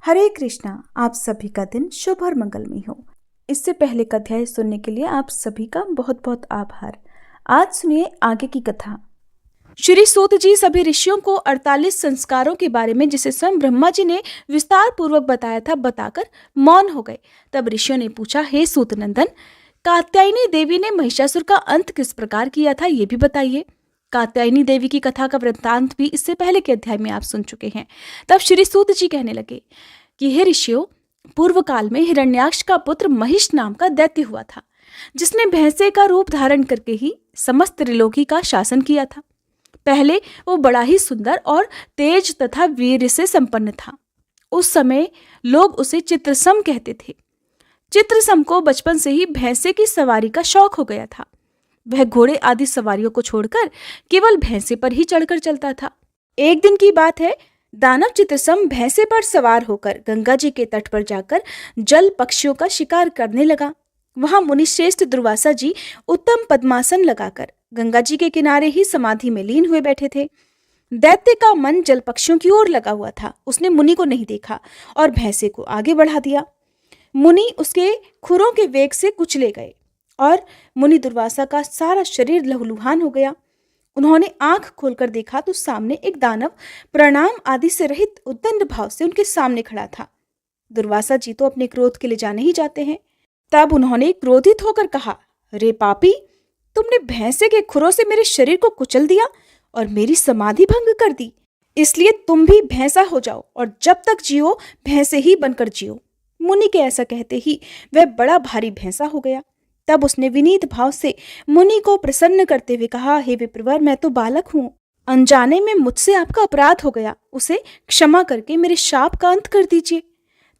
हरे कृष्णा। आप सभी का दिन शुभ और मंगलमय हो। इससे पहले का अध्याय सुनने के लिए आप सभी का बहुत बहुत आभार। आज सुनिए आगे की कथा। श्री सूत जी सभी ऋषियों को 48 संस्कारों के बारे में जिसे स्वयं ब्रह्मा जी ने विस्तार पूर्वक बताया था बताकर मौन हो गए। तब ऋषियों ने पूछा, हे सूत नंदन, कात्यायनी देवी ने महिषासुर का अंत किस प्रकार किया था, ये भी बताइए। कात्यायनी देवी की कथा का वृत्तांत भी इससे पहले के अध्याय में आप सुन चुके हैं। तब श्री सूत जी कहने लगे कि हे ऋषियों, पूर्व काल में हिरण्याक्ष का पुत्र महिष नाम का दैत्य हुआ था, जिसने भैंसे का रूप धारण करके ही समस्त त्रिलोकी का शासन किया था। पहले वो बड़ा ही सुंदर और तेज तथा वीर से संपन्न था। उस समय लोग उसे चित्रसम कहते थे। चित्रसम को बचपन से ही भैंसे की सवारी का शौक हो गया था। वह घोड़े आदि सवारियों को छोड़कर केवल भैंसे पर ही चढ़कर चलता था। एक दिन की बात है, दानव चित्रसम भैंसे पर सवार होकर गंगा जी के तट पर जाकर जल पक्षियों का शिकार करने लगा। वहां मुनिश्रेष्ठ दुर्वासा जी उत्तम पद्मासन लगाकर गंगा जी के किनारे ही समाधि में लीन हुए बैठे थे। दैत्य का मन जल पक्षियों की ओर लगा हुआ था। उसने मुनि को नहीं देखा और भैंसे को आगे बढ़ा दिया। मुनि उसके खुरों के वेग से कुचले गए और मुनि दुर्वासा का सारा शरीर लहूलुहान हो गया। उन्होंने आंख खोलकर देखा तो सामने एक दानव प्रणाम आदि से रहित उद्दंड भाव से उनके सामने खड़ा था। दुर्वासा जी तो अपने क्रोध के लिए जाने ही जाते हैं। तब उन्होंने क्रोधित होकर कहा, रे पापी, तुमने भैंसे के खुरों से मेरे शरीर को कुचल दिया और मेरी समाधि भंग कर दी। इसलिए तुम भी भैंसा हो जाओ और जब तक जियो भैंसे ही बनकर जियो। मुनि के ऐसा कहते ही वह बड़ा भारी भैंसा हो गया। तब उसने विनीत भाव से मुनि को प्रसन्न करते हुए कहा, हे विप्रवर, मैं तो बालक हूँ, अनजाने में मुझसे आपका अपराध हो गया, उसे क्षमा करके मेरे शाप का अंत कर दीजिए।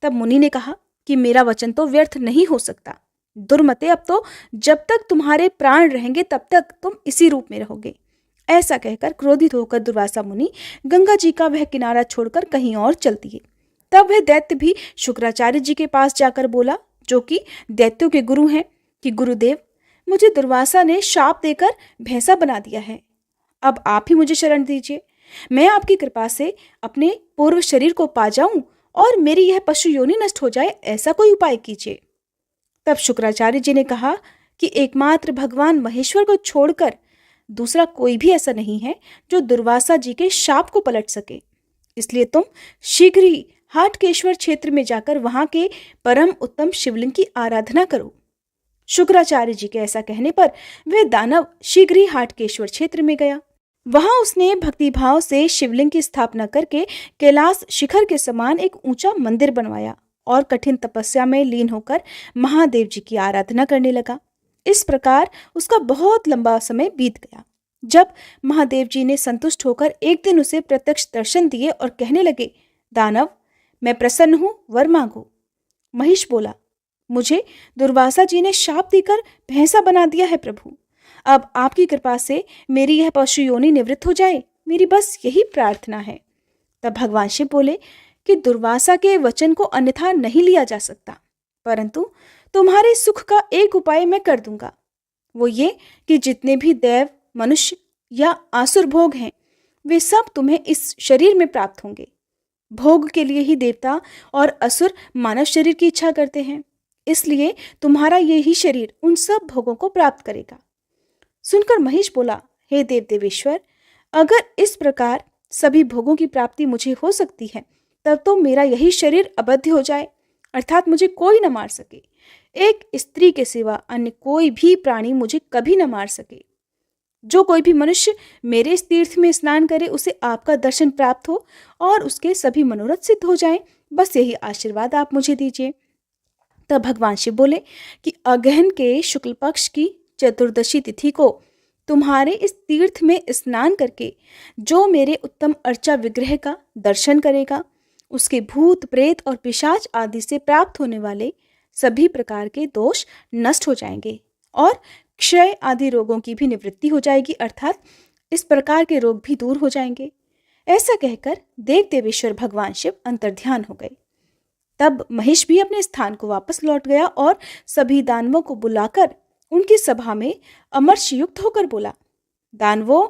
तब मुनि ने कहा कि मेरा वचन तो व्यर्थ नहीं हो सकता। दुर्मते, अब तो जब तक तुम्हारे प्राण रहेंगे तब तक तुम इसी रूप में रहोगे। ऐसा कहकर क्रोधित होकर दुर्वासा मुनि गंगा जी का वह किनारा छोड़कर कहीं और चल दिए। तब वह दैत्य भी शुक्राचार्य जी के पास जाकर बोला, जो कि दैत्यों के गुरु हैं, कि गुरुदेव, मुझे दुर्वासा ने शाप देकर भैंसा बना दिया है। अब आप ही मुझे शरण दीजिए। मैं आपकी कृपा से अपने पूर्व शरीर को पा जाऊं और मेरी यह पशु योनि नष्ट हो जाए, ऐसा कोई उपाय कीजिए। तब शुक्राचार्य जी ने कहा कि एकमात्र भगवान महेश्वर को छोड़कर दूसरा कोई भी ऐसा नहीं है जो दुर्वासा जी के शाप को पलट सके। इसलिए तुम शीघ्र ही हाटकेश्वर क्षेत्र में जाकर वहां के परम उत्तम शिवलिंग की आराधना करो। शुक्राचार्य जी के ऐसा कहने पर वह दानव शीघ्र ही हाटकेश्वर क्षेत्र में गया। वहां उसने भक्तिभाव से शिवलिंग की स्थापना करके कैलाश शिखर के समान एक ऊंचा मंदिर बनवाया और कठिन तपस्या में लीन होकर महादेव जी की आराधना करने लगा। इस प्रकार उसका बहुत लंबा समय बीत गया। जब महादेव जी ने संतुष्ट होकर एक दिन उसे प्रत्यक्ष दर्शन दिए और कहने लगे, दानव, मैं प्रसन्न हूं, वर मांगो। महिष बोला, मुझे दुर्वासा जी ने शाप देकर भैंसा बना दिया है प्रभु। अब आपकी कृपा से मेरी यह पशु योनि निवृत्त हो जाए, मेरी बस यही प्रार्थना है। तब भगवान शिव बोले कि दुर्वासा के वचन को अन्यथा नहीं लिया जा सकता, परंतु तुम्हारे सुख का एक उपाय मैं कर दूंगा। वो ये कि जितने भी देव, मनुष्य या आसुर भोग हैं, वे सब तुम्हें इस शरीर में प्राप्त होंगे। भोग के लिए ही देवता और असुर मानव शरीर की इच्छा करते हैं, इसलिए तुम्हारा यही शरीर उन सब भोगों को प्राप्त करेगा। सुनकर महिष बोला, हे देव देवेश्वर, अगर इस प्रकार सभी भोगों की प्राप्ति मुझे हो सकती है, तब तो मेरा यही शरीर अबद्ध हो जाए, अर्थात मुझे कोई न मार सके। एक स्त्री के सिवा अन्य कोई भी प्राणी मुझे कभी न मार सके। जो कोई भी मनुष्य मेरे इस तीर्थ में स्नान करे, उसे आपका दर्शन प्राप्त हो और उसके सभी मनोरथ सिद्ध हो जाएं। बस यही आशीर्वाद आप मुझे दीजिए। तब भगवान शिव बोले कि अगहन के शुक्ल पक्ष की चतुर्दशी तिथि को तुम्हारे इस तीर्थ में स्नान करके जो मेरे उत्तम अर्चा विग्रह का दर्शन करेगा, उसके भूत प्रेत और पिशाच आदि से प्राप्त होने वाले सभी प्रकार के दोष नष्ट हो जाएंगे और क्षय आदि रोगों की भी निवृत्ति हो जाएगी, अर्थात इस प्रकार के रोग भी दूर हो जाएंगे। ऐसा कहकर देव देवेश्वर भगवान शिव अंतर्ध्यान हो गए। तब महिष भी अपने स्थान को वापस लौट गया और सभी दानवों को बुलाकर उनकी सभा में अमर्ष युक्त होकर बोला, दानवों,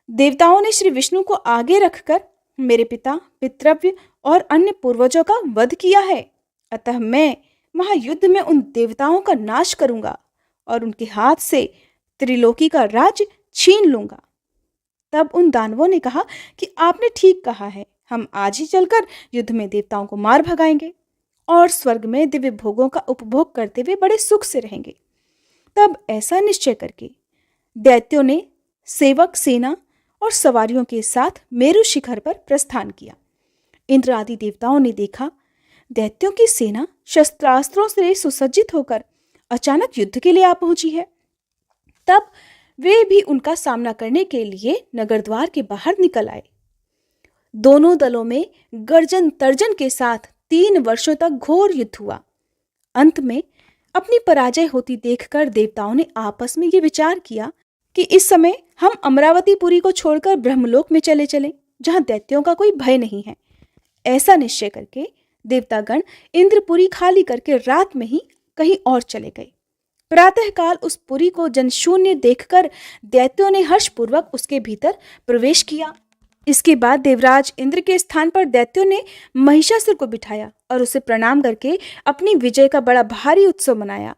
देवताओं ने श्री विष्णु को आगे रखकर मेरे पिता पितृव्य और अन्य पूर्वजों का वध किया है, अतः मैं महायुद्ध में उन देवताओं का नाश करूंगा और उनके हाथ से त्रिलोकी का राज्य छीन लूंगा। तब उन दानवों ने कहा कि आपने ठीक कहा है, हम आज ही चलकर युद्ध में देवताओं को मार भगाएंगे और स्वर्ग में दिव्य भोगों का उपभोग करते हुए बड़े सुख से रहेंगे। तब ऐसा निश्चय करके दैत्यों ने सेवक, सेना और सवारियों के साथ मेरु शिखर पर प्रस्थान किया। इंद्र आदि देवताओं ने देखा दैत्यों की सेना शस्त्रास्त्रों से सुसज्जित होकर अचानक युद्ध के लिए आ पहुंची है। तब वे भी उनका सामना करने के लिए नगर द्वार के बाहर निकल आए। दोनों दलों में गर्जन तर्जन के साथ 3 वर्षों तक घोर युद्ध हुआ। अंत में अपनी पराजय होती देखकर देवताओं ने आपस में ये विचार किया कि इस समय हम अमरावतीपुरी को छोड़कर ब्रह्मलोक में चले चलें, जहां दैत्यों का कोई भय नहीं है। ऐसा निश्चय करके देवतागण इंद्रपुरी खाली करके रात में ही कहीं और चले गए। प्रातःकाल उस पुरी को जनशून्य देखकर दैत्यों ने हर्षपूर्वक उसके भीतर प्रवेश किया। इसके बाद देवराज इंद्र के स्थान पर दैत्यों ने महिषासुर को बिठाया और उसे प्रणाम करके अपनी विजय का बड़ा भारी उत्सव मनाया।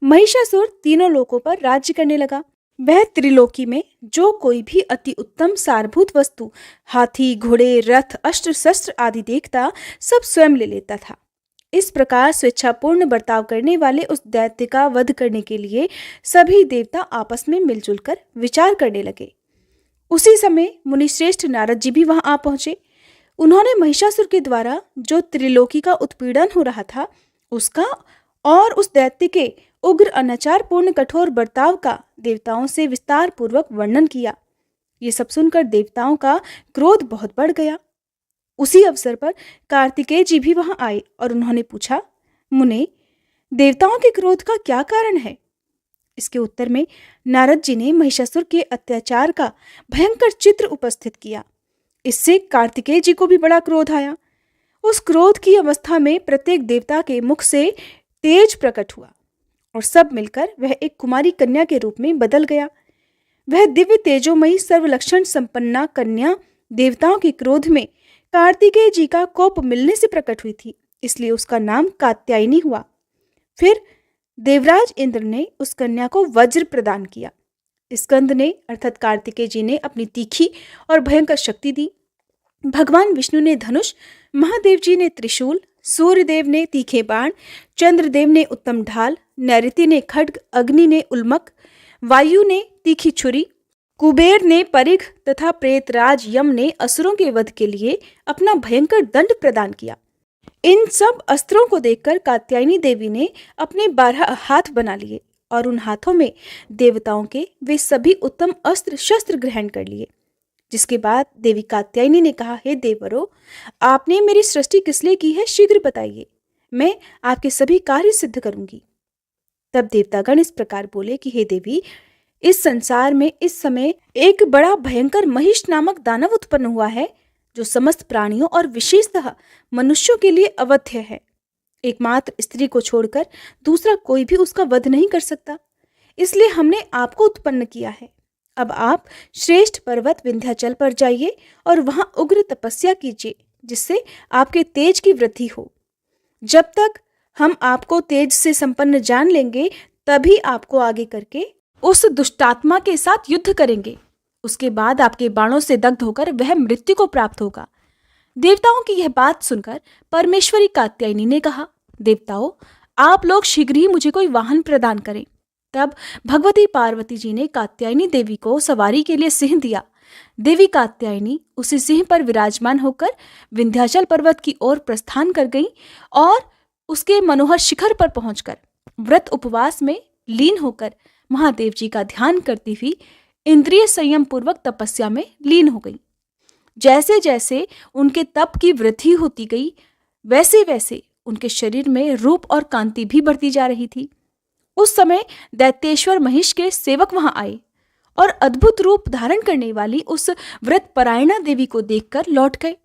महिषासुर तीनों लोकों पर राज्य करने लगा। वह त्रिलोकी में जो कोई भी अति उत्तम सारभूत वस्तु, हाथी, घोड़े, रथ, अस्त्र शस्त्र आदि देखता, सब स्वयं ले लेता था। इस प्रकार स्वेच्छापूर्ण बर्ताव करने वाले उस दैत्य का वध करने के लिए सभी देवता आपस में मिलजुल कर विचार करने लगे। उसी समय मुनिश्रेष्ठ नारद जी भी वहां आ पहुंचे। उन्होंने महिषासुर के द्वारा जो त्रिलोकी का उत्पीड़न हो रहा था उसका और उस दैत्य के उग्र अनाचार पूर्ण कठोर बर्ताव का देवताओं से विस्तार पूर्वक वर्णन किया। ये सब सुनकर देवताओं का क्रोध बहुत बढ़ गया। उसी अवसर पर कार्तिकेय जी भी वहां आए और उन्होंने पूछा, मुने, देवताओं के क्रोध का क्या कारण है? इसके उत्तर में नारद जी ने महिषासुर के अत्याचार का भयंकर चित्र उपस्थित किया। इससे कार्तिकेय जी को भी बड़ा क्रोध आया। उस क्रोध की अवस्था में प्रत्येक देवता के मुख से तेज प्रकट हुआ और सब मिलकर वह एक कुमारी कन्या के रूप में बदल गया। वह दिव्य तेजोमयी सर्वलक्षण संपन्ना कन्या देवताओं के क्रोध में कार्तिकेय जी का कोप मिलने से प्रकट हुई थी, इसलिए उसका नाम कात्यायनी हुआ। फिर देवराज इंद्र ने उस कन्या को वज्र प्रदान किया। स्कंद ने अर्थात कार्तिकेय जी ने अपनी तीखी और भयंकर शक्ति दी। भगवान विष्णु ने धनुष, महादेव जी ने त्रिशूल, सूर्यदेव ने तीखे बाण, चंद्रदेव ने उत्तम ढाल, नैऋति ने खड्ग, अग्नि ने उल्मक, वायु ने तीखी छुरी, कुबेर ने परिघ तथा प्रेतराज यम ने असुरों के वध के लिए अपना भयंकर दंड प्रदान किया। इन सब अस्त्रों को देखकर कात्यायनी देवी ने अपने 12 हाथ बना लिए और उन हाथों में देवताओं के वे सभी उत्तम अस्त्र शस्त्र ग्रहण कर लिए। जिसके बाद देवी कात्यायनी ने कहा, हे देवरो, आपने मेरी सृष्टि किस लिए की है, शीघ्र बताइए, मैं आपके सभी कार्य सिद्ध करूंगी। तब देवतागण इस प्रकार बोले कि हे देवी, इस संसार में इस समय एक बड़ा भयंकर महिष नामक दानव उत्पन्न हुआ है, जो समस्त प्राणियों और विशेषतः मनुष्यों के लिए अवध्य है। एकमात्र स्त्री को छोड़कर दूसरा कोई भी उसका वध नहीं कर सकता, इसलिए हमने आपको उत्पन्न किया है। अब आप श्रेष्ठ पर्वत विंध्याचल पर जाइए और वहां उग्र तपस्या कीजिए, जिससे आपके तेज की वृद्धि हो। जब तक हम आपको तेज से संपन्न जान लेंगे, तभी आपको आगे करके उस दुष्टात्मा के साथ युद्ध करेंगे। उसके बाद आपके बाणों से दग्ध होकर वह मृत्यु को प्राप्त होगा। देवताओं की यह बात सुनकर परमेश्वरी कात्यायनी ने कहा, देवताओं, आप लोग शीघ्र ही मुझे कोई वाहन प्रदान करें। तब भगवती पार्वती जी ने कात्यायनी देवी को सवारी के लिए सिंह दिया। देवी कात्यायनी उसी सिंह पर विराजमान होकर विंध्याचल पर्वत की ओर प्रस्थान कर गई और उसके मनोहर शिखर पर पहुंचकर व्रत उपवास में लीन होकर महादेव जी का ध्यान करती हुई इंद्रिय संयम पूर्वक तपस्या में लीन हो गई। जैसे जैसे उनके तप की वृद्धि होती गई, वैसे वैसे उनके शरीर में रूप और कांति भी बढ़ती जा रही थी। उस समय दैत्येश्वर महिष के सेवक वहां आए और अद्भुत रूप धारण करने वाली उस व्रत परायणा देवी को देखकर लौट गए।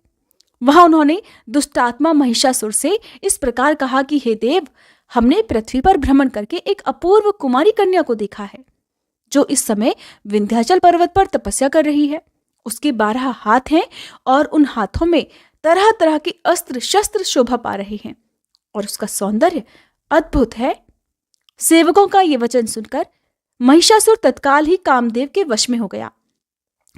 वहां उन्होंने दुष्टात्मा महिषासुर से इस प्रकार कहा कि हे देव, हमने पृथ्वी पर भ्रमण करके एक अपूर्व कुमारी कन्या को देखा है, जो इस समय विंध्याचल पर्वत पर तपस्या कर रही है। उसके 12 हाथ हैं और उन हाथों में तरह तरह के अस्त्र शस्त्र शोभा पा रहे हैं और उसका सौंदर्य अद्भुत है। सेवकों का ये वचन सुनकर महिषासुर तत्काल ही कामदेव के वश में हो गया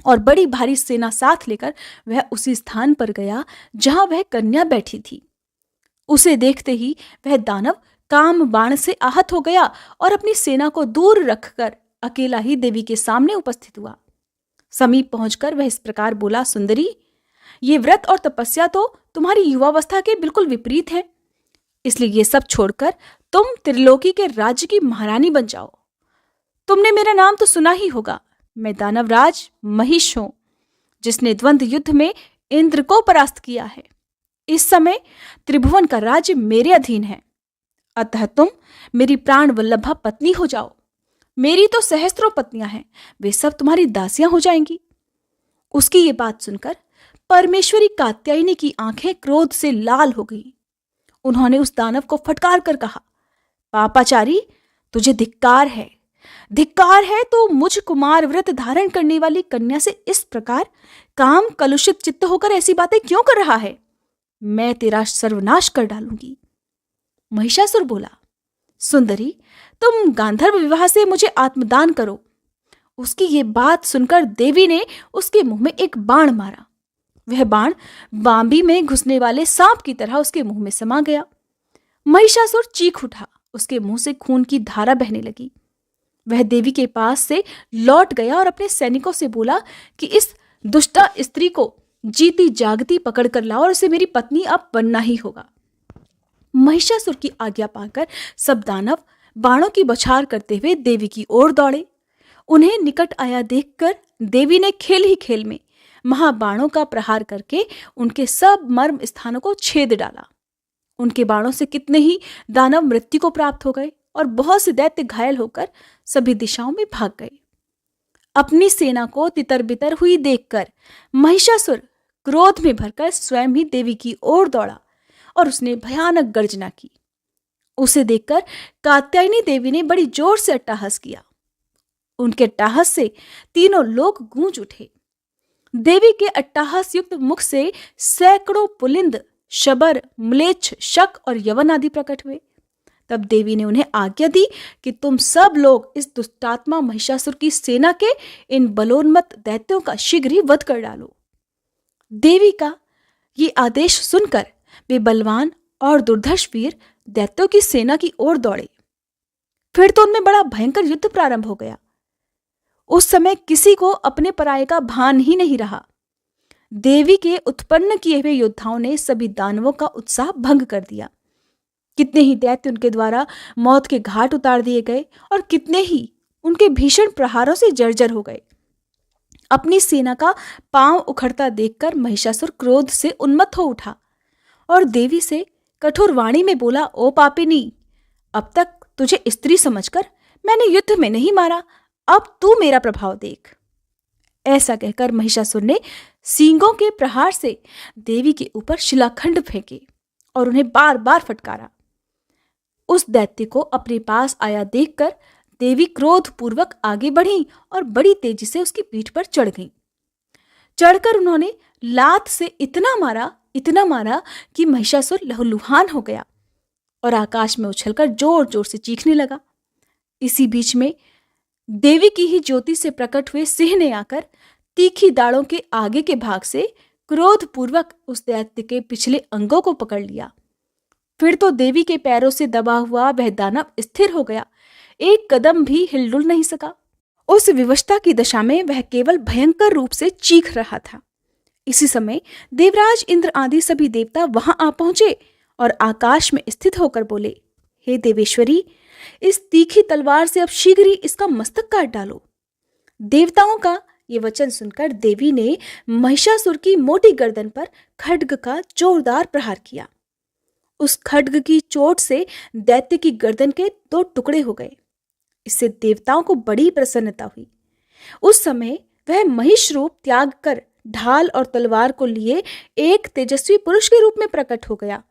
और बड़ी भारी सेना साथ लेकर वह उसी स्थान पर गया जहां वह कन्या बैठी थी। उसे देखते ही वह दानव काम बाण से आहत हो गया और अपनी सेना को दूर रखकर अकेला ही देवी के सामने उपस्थित हुआ। समीप पहुंचकर वह इस प्रकार बोला, सुंदरी, ये व्रत और तपस्या तो तुम्हारी युवावस्था के बिल्कुल विपरीत है, इसलिए ये सब छोड़कर तुम त्रिलोकी के राज्य की महारानी बन जाओ। तुमने मेरा नाम तो सुना ही होगा, मैं दानवराज महिष हूं, जिसने द्वंद्व युद्ध में इंद्र को परास्त किया है। इस समय त्रिभुवन का राज्य मेरे अधीन है, अतः तुम मेरी प्राण वल्लभा पत्नी हो जाओ। मेरी तो सहस्त्रों पत्नियां हैं, वे सब तुम्हारी दासियां हो जाएंगी। उसकी ये बात सुनकर परमेश्वरी कात्यायनी की आंखें क्रोध से लाल हो गई। उन्होंने उस दानव को फटकार कर कहा, पापाचारी, तुझे धिक्कार है, धिक्कार है तो मुझ कुमार व्रत धारण करने वाली कन्या से इस प्रकार काम कलुषित चित्त होकर ऐसी बातें क्यों कर रहा है? मैं तेरा सर्वनाश कर डालूंगी। महिषासुर बोला, सुंदरी, तुम गांधर्व विवाह से मुझे आत्मदान करो। उसकी ये बात सुनकर देवी ने उसके मुंह में एक बाण मारा। वह बाण बांबी में घुसने वाले सांप की तरह उसके मुंह में समा गया। महिषासुर चीख उठा, उसके मुंह से खून की धारा बहने लगी। वह देवी के पास से लौट गया और अपने सैनिकों से बोला कि इस दुष्टा स्त्री को जीती जागती पकड़ कर लाओ और उसे मेरी पत्नी अब बनना ही होगा। महिषासुर की आज्ञा पाकर सब दानव बाणों की बौछार करते हुए देवी की ओर दौड़े। उन्हें निकट आया देखकर देवी ने खेल ही खेल में महाबाणों का प्रहार करके उनके सब मर्म स्थानों को छेद डाला। उनके बाणों से कितने ही दानव मृत्यु को प्राप्त हो गए और बहुत से दैत्य घायल होकर सभी दिशाओं में भाग गए। अपनी सेना को तितर बितर हुई देखकर महिषासुर क्रोध में भरकर स्वयं ही देवी की ओर दौड़ा और उसने भयानक गर्जना की। उसे देखकर कात्यायनी देवी ने बड़ी जोर से अट्टहास किया। उनके अट्टहास से तीनों लोग गूंज उठे। देवी के अट्टहास युक्त मुख से सैकड़ों पुलिंद, शबर, म्लेच्छ, शक और यवन आदि प्रकट हुए। तब देवी ने उन्हें आज्ञा दी कि तुम सब लोग इस दुष्टात्मा महिषासुर की सेना के इन बलोन्मत्त दैत्यों का शीघ्र ही वध कर डालो। देवी का ये आदेश सुनकर वे बलवान और दुर्धर्ष वीर दैत्यों की सेना की ओर दौड़े। फिर तो उनमें बड़ा भयंकर युद्ध प्रारंभ हो गया। उस समय किसी को अपने पराये का भान ही नहीं रहा। देवी के उत्पन्न किए हुए योद्धाओं ने सभी दानवों का उत्साह भंग कर दिया। कितने ही दैत्य उनके द्वारा मौत के घाट उतार दिए गए और कितने ही उनके भीषण प्रहारों से जर्जर हो गए। अपनी सेना का पांव उखड़ता देखकर महिषासुर क्रोध से उन्मत्त हो उठा और देवी से कठोर वाणी में बोला, ओ पापिनी, अब तक तुझे स्त्री समझकर मैंने युद्ध में नहीं मारा, अब तू मेरा प्रभाव देख। ऐसा कहकर महिषासुर ने सींगों के प्रहार से देवी के ऊपर शिलाखंड फेंके और उन्हें बार बार फटकारा। उस दैत्य को अपने पास आया देखकर देवी क्रोध पूर्वक आगे बढ़ी और बड़ी तेजी से उसकी पीठ पर चढ़ गई। चढ़कर उन्होंने लात से इतना मारा कि महिषासुर लहूलुहान हो गया और आकाश में उछलकर जोर जोर से चीखने लगा। इसी बीच में देवी की ही ज्योति से प्रकट हुए सिंह ने आकर तीखी दाढ़ों के आगे के भाग से क्रोध पूर्वक उस दैत्य के पिछले अंगों को पकड़ लिया। फिर तो देवी के पैरों से दबा हुआ वह दानव स्थिर हो गया, एक कदम भी हिलडुल नहीं सका। उस विवशता की दशा में वह केवल भयंकर रूप से चीख रहा था। इसी समय देवराज इंद्र आदि सभी देवता वहां आ पहुंचे और आकाश में स्थित होकर बोले, हे देवेश्वरी, इस तीखी तलवार से अब शीघ्र ही इसका मस्तक काट डालो। देवताओं का ये वचन सुनकर देवी ने महिषासुर की मोटी गर्दन पर खड्ग का जोरदार प्रहार किया। उस खड्ग की चोट से दैत्य की गर्दन के 2 टुकड़े हो गए। इससे देवताओं को बड़ी प्रसन्नता हुई। उस समय वह महिष रूप त्याग कर ढाल और तलवार को लिए एक तेजस्वी पुरुष के रूप में प्रकट हो गया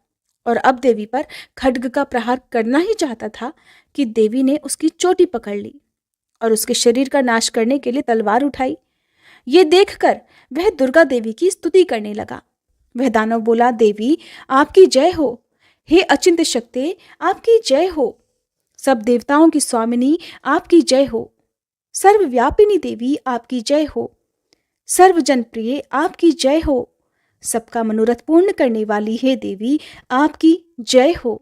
और अब देवी पर खड्ग का प्रहार करना ही चाहता था कि देवी ने उसकी चोटी पकड़ ली और उसके शरीर का नाश करने के लिए तलवार उठाई। ये देखकर वह दुर्गा देवी की स्तुति करने लगा। वह दानव बोला, देवी आपकी जय हो, हे अचिंत्य शक्ति आपकी जय हो, सब देवताओं की स्वामिनी आपकी जय हो, सर्वव्यापिनी देवी आपकी जय हो, सर्वजनप्रिय आपकी जय हो, सबका मनोरथ पूर्ण करने वाली हे देवी आपकी जय हो,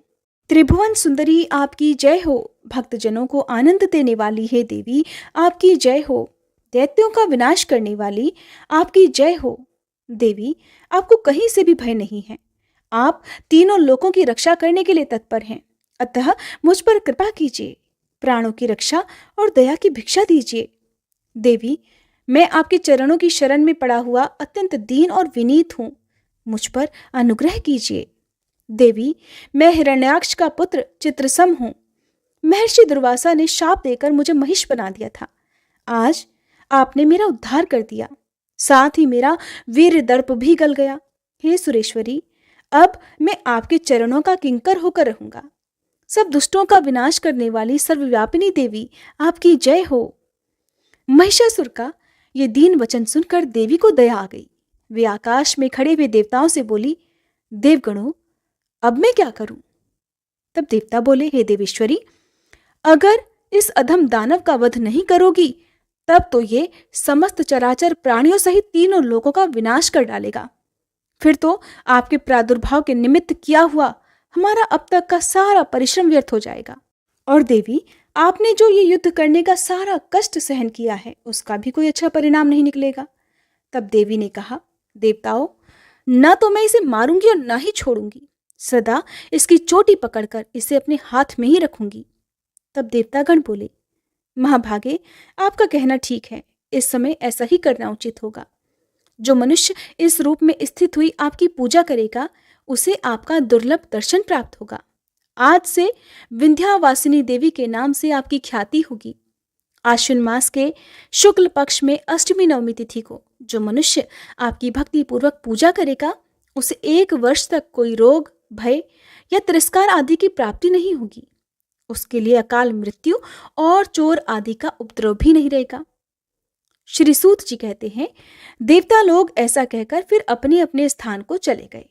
त्रिभुवन सुंदरी आपकी जय हो, भक्तजनों को आनंद देने वाली हे देवी आपकी जय हो, दैत्यों का विनाश करने वाली आपकी जय हो। देवी आपको कहीं से भी भय नहीं है, आप तीनों लोकों की रक्षा करने के लिए तत्पर हैं, अतः मुझ पर कृपा कीजिए, प्राणों की रक्षा और दया की भिक्षा दीजिए। देवी मैं आपके चरणों की शरण में पड़ा हुआ अत्यंत दीन और विनीत हूँ, मुझ पर अनुग्रह कीजिए। देवी मैं हिरण्याक्ष का पुत्र चित्रसम हूँ, महर्षि दुर्वासा ने शाप देकर मुझे महिष बना दिया था, आज आपने मेरा उद्धार कर दिया, साथ ही मेरा वीर दर्प भी गल गया। हे सुरेश्वरी अब मैं आपके चरणों का किंकर होकर रहूंगा, सब दुष्टों का विनाश करने वाली सर्वव्यापिनी देवी आपकी जय हो। महिषासुर का ये दीन वचन सुनकर देवी को दया आ गई। वे आकाश में खड़े हुए देवताओं से बोली, देवगणों अब मैं क्या करूं? तब देवता बोले, हे देवेश्वरी अगर इस अधम दानव का वध नहीं करोगी तब तो ये समस्त चराचर प्राणियों सहित तीनों लोगों का विनाश कर डालेगा, फिर तो आपके प्रादुर्भाव के निमित्त किया हुआ हमारा अब तक का सारा परिश्रम व्यर्थ हो जाएगा, और देवी आपने जो ये युद्ध करने का सारा कष्ट सहन किया है उसका भी कोई अच्छा परिणाम नहीं निकलेगा। तब देवी ने कहा, देवताओं न तो मैं इसे मारूंगी और न ही छोड़ूंगी, सदा इसकी चोटी पकड़कर इसे अपने हाथ में ही रखूंगी। तब देवतागण बोले, महाभागे आपका कहना ठीक है, इस समय ऐसा ही करना उचित होगा। जो मनुष्य इस रूप में स्थित हुई आपकी पूजा करेगा उसे आपका दुर्लभ दर्शन प्राप्त होगा। आज से विंध्यावासिनी देवी के नाम से आपकी ख्याति होगी। आश्विन मास के शुक्ल पक्ष में अष्टमी नवमी तिथि को जो मनुष्य आपकी भक्ति पूर्वक पूजा करेगा उसे 1 वर्ष तक कोई रोग, भय या तिरस्कार आदि की प्राप्ति नहीं होगी। उसके लिए अकाल मृत्यु और चोर आदि का उपद्रव भी नहीं रहेगा। श्री सूत जी कहते हैं, देवता लोग ऐसा कहकर फिर अपने अपने स्थान को चले गए।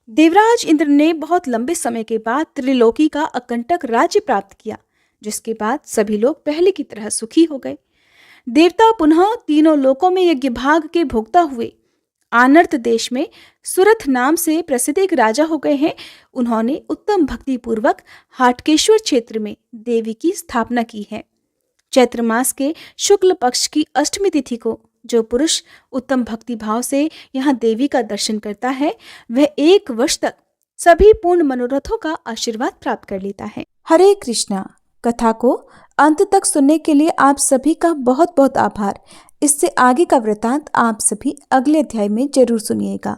देवराज इंद्र ने बहुत लंबे समय के बाद त्रिलोकी का अकंटक राज्य प्राप्त किया, जिसके बाद सभी लोग पहले की तरह सुखी हो गए। देवता पुनः तीनों लोकों में यज्ञ भाग के भोक्ता हुए। आनर्त देश में सुरथ नाम से प्रसिद्ध एक राजा हो गए हैं। उन्होंने उत्तम भक्ति पूर्वक हाटकेश्वर क्षेत्र में देवी की स्थापना की है। चैत्र मास के शुक्ल पक्ष की अष्टमी तिथि को जो पुरुष उत्तम भक्ति भाव से यहाँ देवी का दर्शन करता है वह 1 वर्ष तक सभी पूर्ण मनोरथों का आशीर्वाद प्राप्त कर लेता है। हरे कृष्णा। कथा को अंत तक सुनने के लिए आप सभी का बहुत बहुत आभार। इससे आगे का वृतांत आप सभी अगले अध्याय में जरूर सुनिएगा।